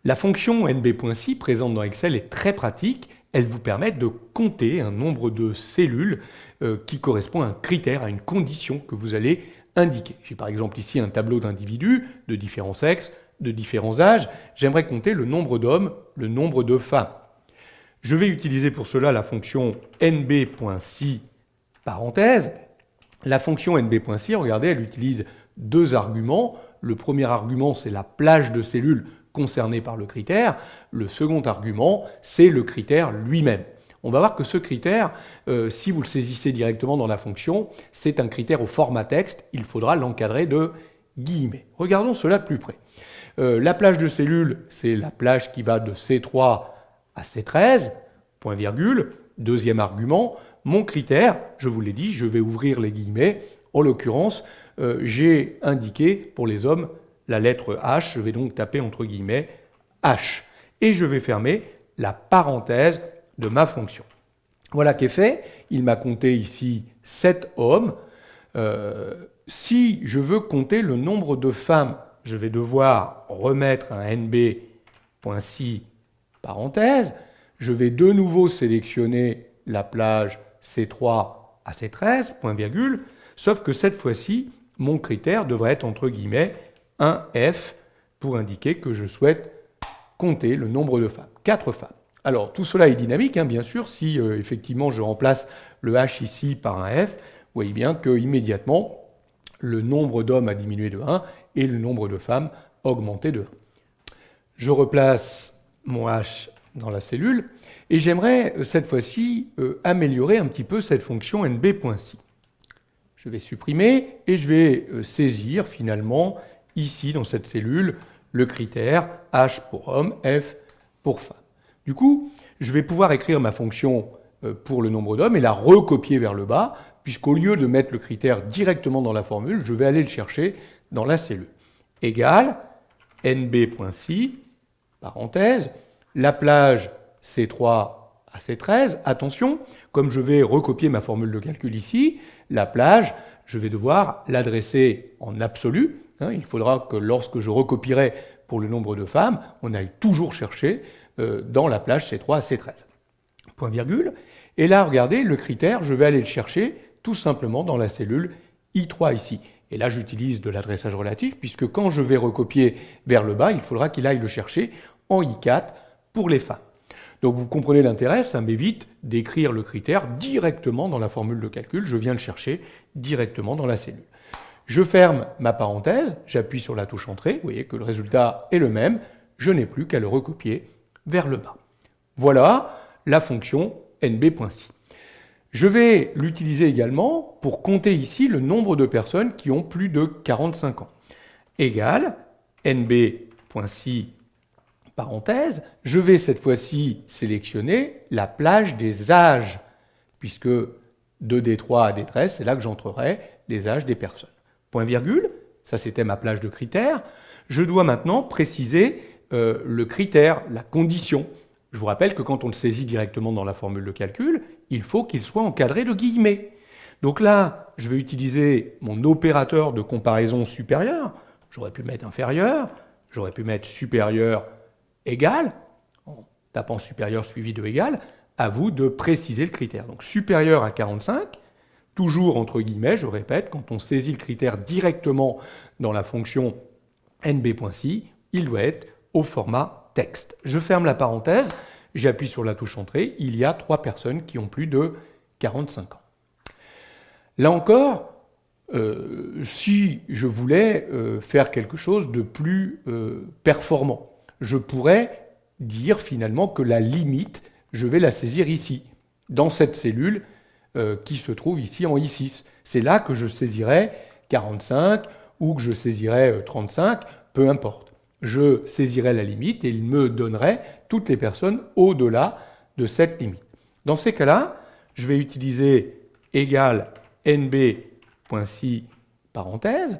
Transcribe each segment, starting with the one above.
La fonction nb.si présente dans Excel est très pratique. Elle vous permet de compter un nombre de cellules qui correspond à un critère, à une condition que vous allez indiquer. J'ai par exemple ici un tableau d'individus de différents sexes, de différents âges. J'aimerais compter le nombre d'hommes, le nombre de femmes. Je vais utiliser pour cela la fonction nb.si parenthèse. La fonction nb.si, regardez, elle utilise deux arguments. Le premier argument, c'est la plage de cellules concernée par le critère. Le second argument, c'est le critère lui-même. On va voir que ce critère, si vous le saisissez directement dans la fonction, c'est un critère au format texte. Il faudra l'encadrer de guillemets. Regardons cela de plus près. La plage de cellules, c'est la plage qui va de C3 à C13, point virgule. Deuxième argument, mon critère, je vous l'ai dit, je vais ouvrir les guillemets. En l'occurrence, j'ai indiqué pour les hommes la lettre H, je vais donc taper entre guillemets H. Et je vais fermer la parenthèse de ma fonction. Voilà qui est fait. Il m'a compté ici 7 hommes. Si je veux compter le nombre de femmes, je vais devoir remettre un nb.si parenthèse. Je vais de nouveau sélectionner la plage C3 à C13, point virgule, sauf que cette fois-ci, mon critère devrait être entre guillemets un F pour indiquer que je souhaite compter le nombre de femmes. 4 femmes. Alors, tout cela est dynamique, bien sûr. Si effectivement je remplace le H ici par un F, vous voyez bien qu'immédiatement, le nombre d'hommes a diminué de 1 et le nombre de femmes a augmenté de 1. Je replace mon H dans la cellule et j'aimerais cette fois-ci améliorer un petit peu cette fonction nb.si. Je vais supprimer et je vais saisir finalement ici dans cette cellule le critère H pour homme, F pour femme. Du coup, je vais pouvoir écrire ma fonction pour le nombre d'hommes et la recopier vers le bas, puisqu'au lieu de mettre le critère directement dans la formule, je vais aller le chercher dans la cellule. Égale nb.si, parenthèse, la plage C3 à C13, attention, comme je vais recopier ma formule de calcul ici, la plage, je vais devoir l'adresser en absolu. Il faudra que lorsque je recopierai pour le nombre de femmes, on aille toujours chercher dans la plage C3 à C13. Point virgule. Et là, regardez, le critère, je vais aller le chercher tout simplement dans la cellule I3 ici. Et là, j'utilise de l'adressage relatif, puisque quand je vais recopier vers le bas, il faudra qu'il aille le chercher en I4 pour les femmes. Donc vous comprenez l'intérêt, ça m'évite d'écrire le critère directement dans la formule de calcul, je viens le chercher directement dans la cellule. Je ferme ma parenthèse, j'appuie sur la touche Entrée, vous voyez que le résultat est le même, je n'ai plus qu'à le recopier vers le bas. Voilà la fonction nb.si. Je vais l'utiliser également pour compter ici le nombre de personnes qui ont plus de 45 ans. Égale nb.si parenthèse, je vais cette fois-ci sélectionner la plage des âges, puisque de D3 à D13, c'est là que j'entrerai les âges des personnes. Point virgule, ça c'était ma plage de critères. Je dois maintenant préciser le critère, la condition. Je vous rappelle que quand on le saisit directement dans la formule de calcul, il faut qu'il soit encadré de guillemets. Donc là, je vais utiliser mon opérateur de comparaison supérieur. J'aurais pu mettre inférieur, j'aurais pu mettre supérieur égal, en tapant supérieur suivi de égal, à vous de préciser le critère. Donc supérieur à 45, toujours entre guillemets, je répète, quand on saisit le critère directement dans la fonction nb.si, il doit être au format texte. Je ferme la parenthèse, j'appuie sur la touche Entrée, il y a 3 personnes qui ont plus de 45 ans. Là encore, si je voulais faire quelque chose de plus performant, je pourrais dire finalement que la limite, je vais la saisir ici, dans cette cellule qui se trouve ici en I6. C'est là que je saisirai 45 ou que je saisirai 35, peu importe. Je saisirai la limite et il me donnerait toutes les personnes au-delà de cette limite. Dans ces cas-là, je vais utiliser égal nb.si parenthèse.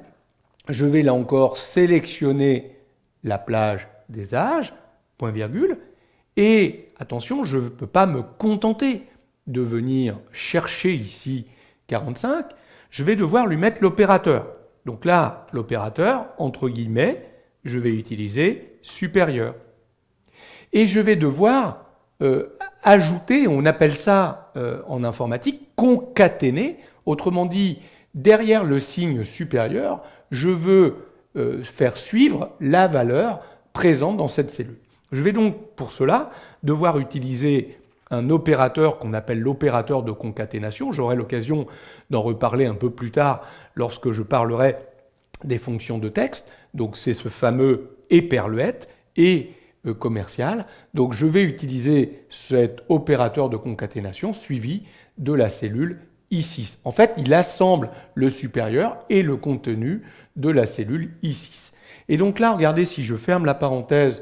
Je vais là encore sélectionner la plage des âges, point virgule, et attention, je ne peux pas me contenter de venir chercher ici 45, je vais devoir lui mettre l'opérateur. Donc là, l'opérateur, entre guillemets, je vais utiliser supérieur. et je vais devoir ajouter, on appelle ça en informatique, concaténer, autrement dit, derrière le signe supérieur, je veux faire suivre la valeur présente dans cette cellule. Je vais donc, pour cela, devoir utiliser un opérateur qu'on appelle l'opérateur de concaténation. J'aurai l'occasion d'en reparler un peu plus tard lorsque je parlerai des fonctions de texte. Donc c'est ce fameux éperluette et commercial. Donc je vais utiliser cet opérateur de concaténation suivi de la cellule I6. En fait, il assemble le supérieur et le contenu de la cellule I6. Et donc là, regardez, si je ferme la parenthèse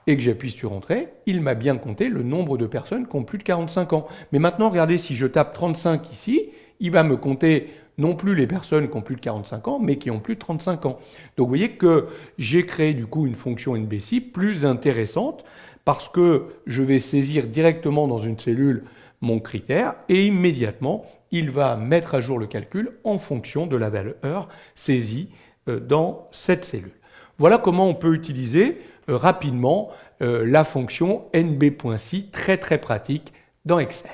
et que j'appuie sur Entrée, il m'a bien compté le nombre de personnes qui ont plus de 45 ans. Mais maintenant, regardez, si je tape 35 ici, il va me compter non plus les personnes qui ont plus de 45 ans, mais qui ont plus de 35 ans. Donc vous voyez que j'ai créé du coup une fonction NBC plus intéressante parce que je vais saisir directement dans une cellule mon critère et immédiatement, il va mettre à jour le calcul en fonction de la valeur saisie dans cette cellule. Voilà comment on peut utiliser rapidement la fonction nb.si, très pratique dans Excel.